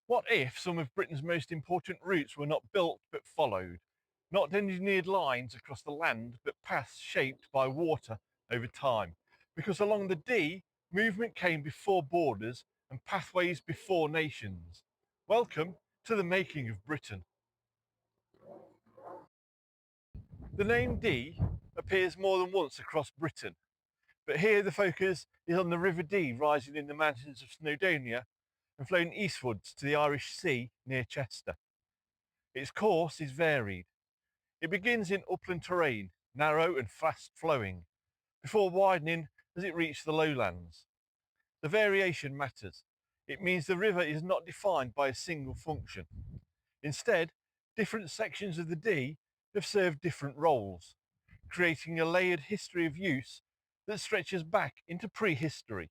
What if some of Britain's most important routes were not built but followed? Not engineered lines across the land, but paths shaped by water over time. Because along the Dee, movement came before borders and pathways before nations. Welcome to the making of Britain. The name Dee appears more than once across Britain, but here the focus is on the River Dee rising in the mountains of Snowdonia and flowing eastwards to the Irish Sea near Chester. Its course is varied. It begins in upland terrain, narrow and fast flowing, before widening as it reaches the lowlands. The variation matters. It means the river is not defined by a single function. Instead, different sections of the Dee have served different roles, creating a layered history of use that stretches back into prehistory.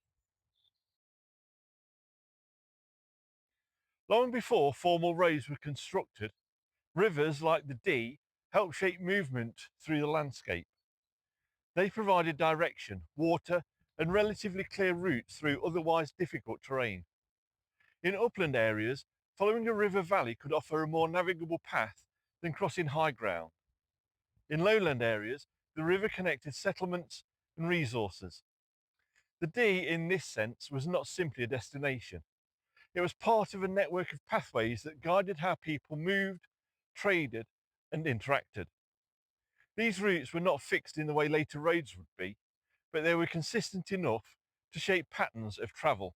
Long before formal roads were constructed, rivers like the Dee helped shape movement through the landscape. They provided direction, water, and relatively clear routes through otherwise difficult terrain. In upland areas, following a river valley could offer a more navigable path than crossing high ground. In lowland areas, the river connected settlements and resources. The Dee, in this sense, was not simply a destination. It was part of a network of pathways that guided how people moved, traded, and interacted. These routes were not fixed in the way later roads would be, but they were consistent enough to shape patterns of travel.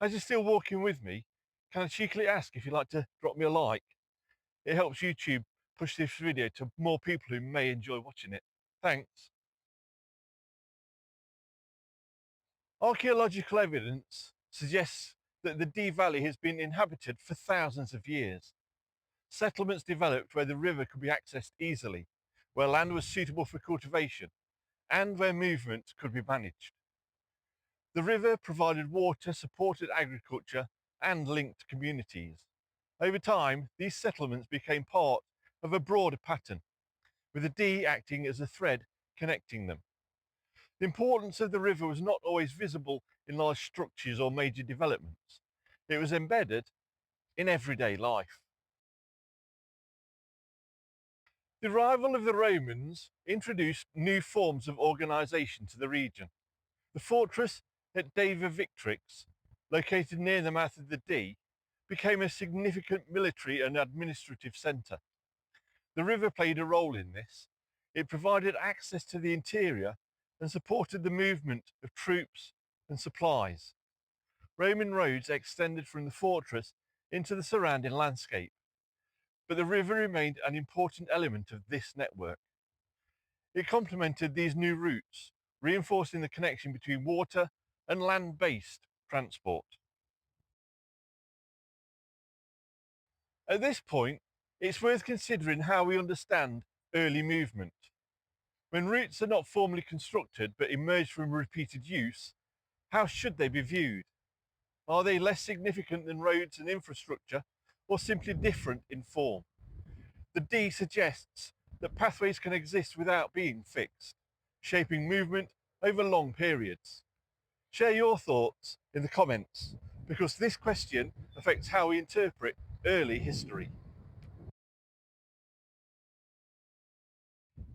As you're still walking with me, can I cheekily ask if you'd like to drop me a like? It helps YouTube push this video to more people who may enjoy watching it. Thanks. Archaeological evidence suggests that the Dee Valley has been inhabited for thousands of years. Settlements developed where the river could be accessed easily, where land was suitable for cultivation, and where movement could be managed. The river provided water, supported agriculture, and linked communities. Over time, these settlements became part of a broader pattern, with the Dee acting as a thread connecting them. The importance of the river was not always visible in large structures or major developments. It was embedded in everyday life. The arrival of the Romans introduced new forms of organisation to the region. The fortress at Deva Victrix, located near the mouth of the Dee, became a significant military and administrative centre. The river played a role in this. It provided access to the interior and supported the movement of troops and supplies. Roman roads extended from the fortress into the surrounding landscape, but the river remained an important element of this network. It complemented these new routes, reinforcing the connection between water and land-based transport. At this point, it's worth considering how we understand early movement. When routes are not formally constructed but emerge from repeated use, how should they be viewed? Are they less significant than roads and infrastructure, or simply different in form? The Dee suggests that pathways can exist without being fixed, shaping movement over long periods. Share your thoughts in the comments, because this question affects how we interpret early history.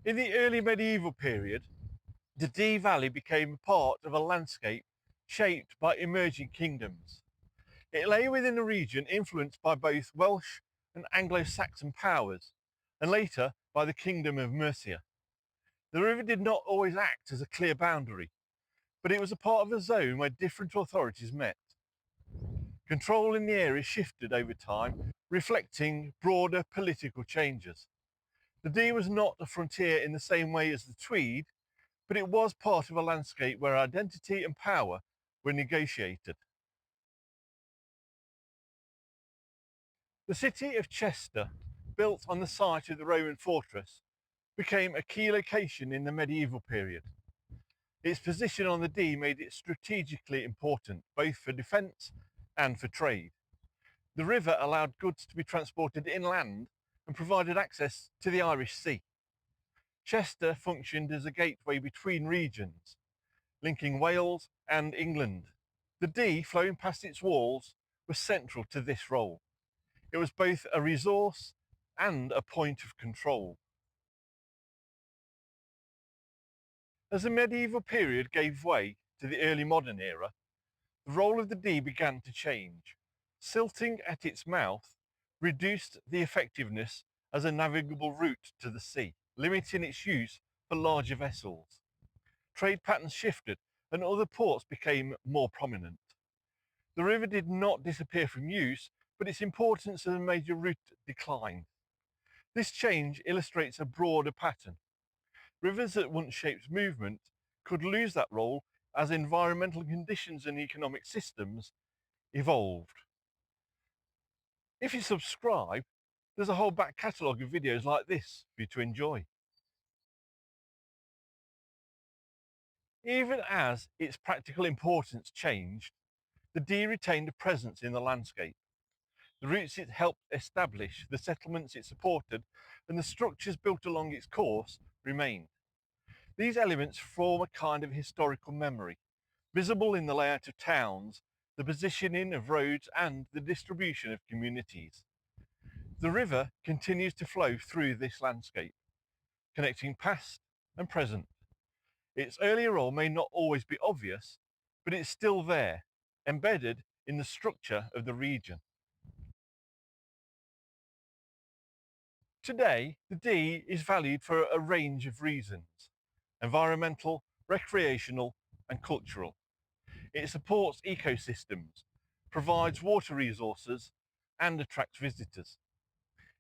In the early medieval period, the Dee Valley became part of a landscape shaped by emerging kingdoms. It lay within a region influenced by both Welsh and Anglo-Saxon powers, and later by the Kingdom of Mercia. The river did not always act as a clear boundary, but it was a part of a zone where different authorities met. Control in the area shifted over time, reflecting broader political changes. The Dee was not a frontier in the same way as the Tweed, but it was part of a landscape where identity and power were negotiated. The city of Chester, built on the site of the Roman fortress, became a key location in the medieval period. Its position on the Dee made it strategically important, both for defence and for trade. The river allowed goods to be transported inland and provided access to the Irish Sea. Chester functioned as a gateway between regions, linking Wales and England. The Dee, flowing past its walls, was central to this role. It was both a resource and a point of control. As the medieval period gave way to the early modern era, the role of the Dee began to change. Silting at its mouth reduced the effectiveness as a navigable route to the sea, limiting its use for larger vessels. Trade patterns shifted and other ports became more prominent. The river did not disappear from use, but its importance as a major route declined. This change illustrates a broader pattern. Rivers that once shaped movement could lose that role as environmental conditions and economic systems evolved. If you subscribe, there's a whole back catalogue of videos like this for you to enjoy. Even as its practical importance changed, the Dee retained a presence in the landscape. The routes it helped establish, the settlements it supported, and the structures built along its course remained. These elements form a kind of historical memory, visible in the layout of towns, the positioning of roads, and the distribution of communities. The river continues to flow through this landscape, connecting past and present. Its earlier role may not always be obvious, but it's still there, embedded in the structure of the region. Today, the Dee is valued for a range of reasons: environmental, recreational, and cultural. It supports ecosystems, provides water resources, and attracts visitors.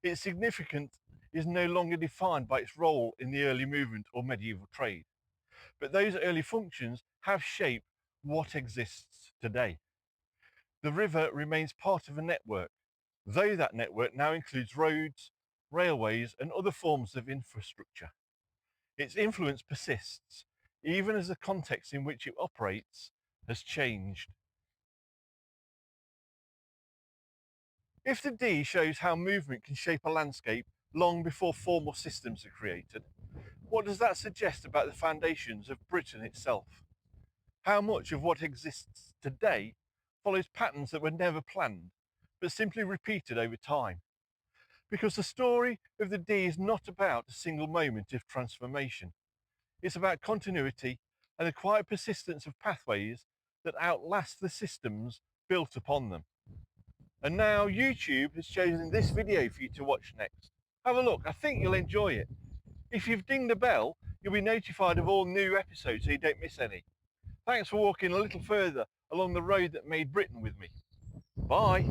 Its significance is no longer defined by its role in the early movement or medieval trade, but those early functions have shaped what exists today. The river remains part of a network, though that network now includes roads, railways, and other forms of infrastructure. Its influence persists, even as the context in which it operates has changed. If the Dee shows how movement can shape a landscape long before formal systems are created, what does that suggest about the foundations of Britain itself? How much of what exists today follows patterns that were never planned, but simply repeated over time? Because the story of the Dee is not about a single moment of transformation. It's about continuity and the quiet persistence of pathways that outlast the systems built upon them. And now YouTube has chosen this video for you to watch next. Have a look, I think you'll enjoy it. If you've dinged the bell, you'll be notified of all new episodes so you don't miss any. Thanks for walking a little further along the road that made Britain with me. Bye.